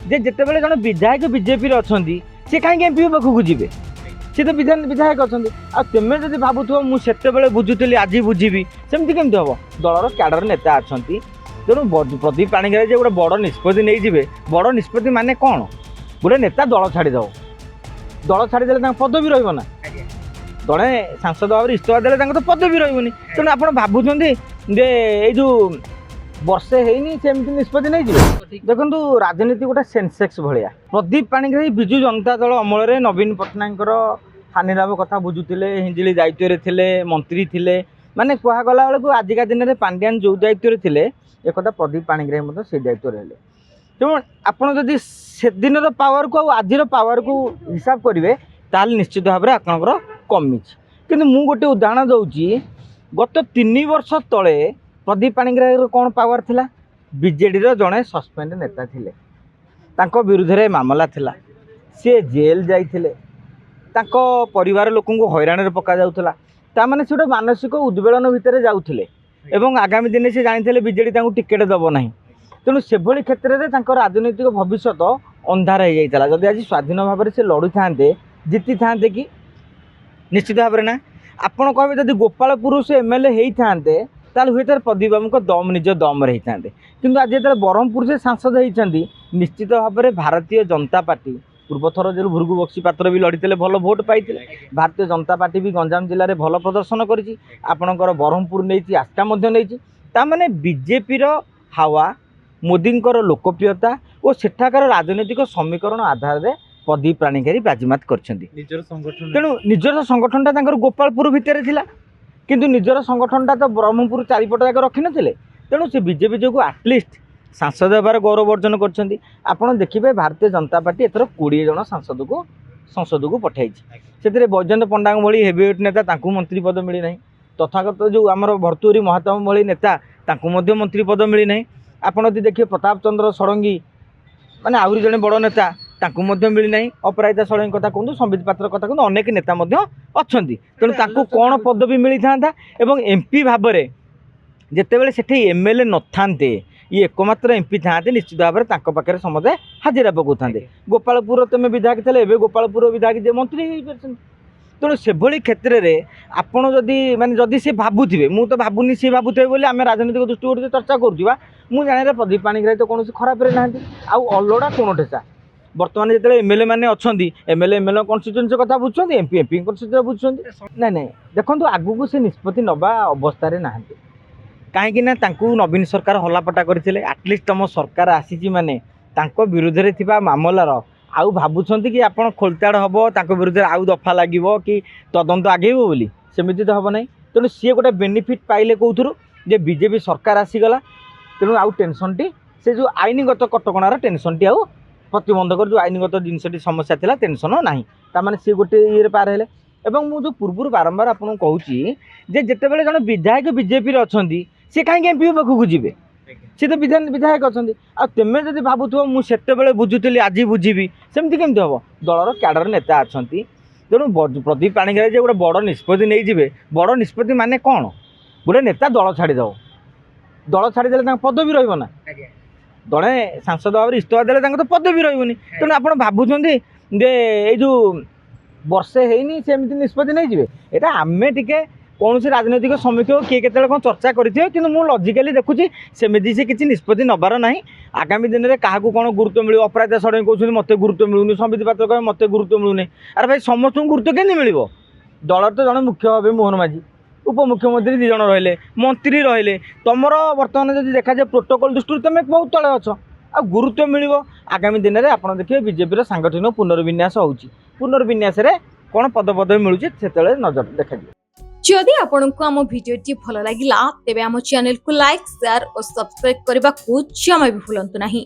जे जितेबाला जन विधायक बीजेपी अच्छा सी कहीं एमपी पाखक जी सी तो विधायक अच्छा तेमे जब भावुव मुझे बुझुली आज बुझी सेमती केमती हम दलर क्याडर नेता अच्छा तेणु प्रदीप पाणिग्राही जे गोटे बड़ निष्पत्ति नहीं बड़ निष्पत्ति माने कौन गोटे नेता दल छाड़देव दल छाड़देले पदवी रहा जड़े सांसद भाव इस्तीफा देते तो पदवी रही तेणु आप भावुं ये जो वर्षे है सेमती निष्पत्ति नहीं देखो राजनीति गोटे सेनसेक्स भाया प्रदीप पाणिग्राही विजु जनता दल अमल नवीन पट्टनायक हानिलाभ कथा बुझुते हिंजिली दायित्व थे मंत्री थे माने कहगला बेलू आजिका दिन में पांड्यान जो दायित्व थे एक प्रदीप पाणिग्राही से दायित्व रहे तेणु आपड़ से दिन पावर को आज पावर को हिसाब करेंगे ताल निश्चित भाव में आपंकर कमी कि मु गोटे उदाहरण दूसरी गत 3 वर्ष तले प्रदीप पाणिग्राही कौन पावर थिला बीजेडी जड़े सस्पेंड नेता थिले तांको विरुद्ध रे मामला थिला सी जेल जाइथिले तांको परिवार लोक हैरान रे पका जाउथला ता माने से मानसिक उद्वेलन भितर जाउथिले एवं आगामी दिन से जानिथिले बीजेडी तांको टिकेट दबो नाही तेणु से भली क्षेत्र में तांको राजनीतिक भविष्य अंधार हो जाइतला जदि आज स्वाधीन भाव में से लड़ू थांते जीति थांते कि निश्चित भाव में ना आपण कहबे जदि गोपालपुर से एमएलए होते ताल हुए प्रदीप बाबू को दम निज दम रही था किंतु आज जो ब्रह्मपुर से सांसद होती निश्चित भाव में भारतीय जनता पार्टी पूर्वथर जो भृगु बक्सी पात्र भी लड़ते भल भोट पाई भारतीय जनता पार्टी भी गंजाम जिले में भल प्रदर्शन करपणकर ब्रह्मपुर नहीं आस्था ताने बीजेपी हावा मोदी लोकप्रियता और सेठाकार राजनीतिक समीकरण आधार में प्रदीप पाणिग्राही बाजीमात कर तेणु निजर संगठनटा गोपालपुर भितर थिला किंतु निजर संगठनटा तो ब्रह्मपुर चारिपट जाक रखी नथिले तेणु से बीजेपी जो आटलिस्ट सांसद होबार गौरव अर्जन कर देखिए भारतीय जनता पार्टी एथर 20 जन सांसद को संसद को पठाई से बैजयंत पंडा भली हेवीवेट नेता मंत्री पद मिलना तथागत जो आमर भर्तृहरि महात्मा भली नेता मंत्री पद मिलना आपड़ देखिए प्रताप चंद्र षडंगी माने आहरी जड़े बड़ नेता मिलना अपराजिता षडंगी कथा कहूँ संबित पात्र कथा कहूँ अनेक नेता अच्छा तेणु कौन पदवी मिली था एवं एमपी भाव में जितेबाला से एमएलए न थांते ये एकमात्र एमपी था निश्चित भाव में पाखे समझे हाजिरा पकाता गोपालपुर तुम विधायक थे एवं गोपालपुर विधायक जे मंत्री तेणु से भली क्षेत्र में आपड़ जदि माने जदि सी भावुवे मुझे तो भावुनी सी भावुवे बोली आम राजनीतिक दृष्टि चर्चा करुवा मुझे जाने प्रदीप पाणिग्राही तो कौन खराब ना आउ अलड़ा कौन ठेसा बर्तमान जो एमएलए मैंने अच्छा एमएलए एमएलए कन्स्टिट्यूएंसी कथा बुझुं एमपी एमपी कन्स्टिट्यूएंसी बुझुं ना ना देखो आगू से निष्पत्ति नवा अवस्था ना कहीं नवीन सरकार हलापटा करते आटलिस्ट तुम सरकार आसी माने विरुद्ध में मामलार आउ भावुं कि आप खोलताड़ हम विरुद्ध आउ दफा लगे कि तदंत आगे बोली सेमती तो हम ना तेणु सी गोटे बेनिफिट पाइले कौथुर जे बीजेपी सरकार आसीगला तेणु आउ टेंशनटी से जो आईनगत कटकणार टेंशनटी आउ प्रतिबंधक जो आईनगत जिनसटी समस्या था टेंशन ना ताने सी गोटे ये पार हेले एवं मुझे पूर्व बारंबार आपको कहूँ जितेबाला जन विधायक बीजेपी अच्छा सी कहीं एमपी पाखक जी सी तो विधायक अच्छा तेमे जब भावुव मुझे बुझुली आज बुझी सेमती केमती हम दलर क्याडर नेता अच्छा तेणु प्रदीप पाणिग्राही जे गोटे बड़ निष्पत्ति नहीं बड़ निष्पत्ति माने कौन गोटे नेता दल छाड़देव दल छाड़देले पदवी रही जड़े सांसद भाव में इस्तीफा देते तो पदवी रही तेणु आप भावुं ये जो वर्षे है सेमती निष्पत्ति नहीं यहाँ आम टे कौन से राजनैतिक समीक्षक किए के कौन चर्चा करेंगे कि मुझे लजिकाली देखुची सेमती से किसी निष्पत्ति नबार ना आगामी दिन में क्या कौन गुरुत्व मिले अपराजिता षडंगी कहते मत गुरुत्व मिलूनी संबित पात्र कहे मत गुरुत्व मिलूनी अरे भाई समस्त गुरुत्व केमी मिल दलर तो जड़े मुख्य भाव मोहन माझी उपमुख्यमंत्री 2 जन रहिले मंत्री रहिले तुमर बर्तमान जब देखा जाए प्रोटोकॉल दृष्टि तुम बहुत तले अच्छ आ गुरुत्व मिल आगामी दिन में आप देखिए बीजेपी सांगठनिक पुनर्विन्यास पुनर्विन्यास कौन पदपदवी मिलूँ से नजर देखा जदि आपंक आम भिडी भल लगा तेब आम चैनल को लाइक शेयर और सब्सक्राइब करने को जमा भी भूलु नहीं।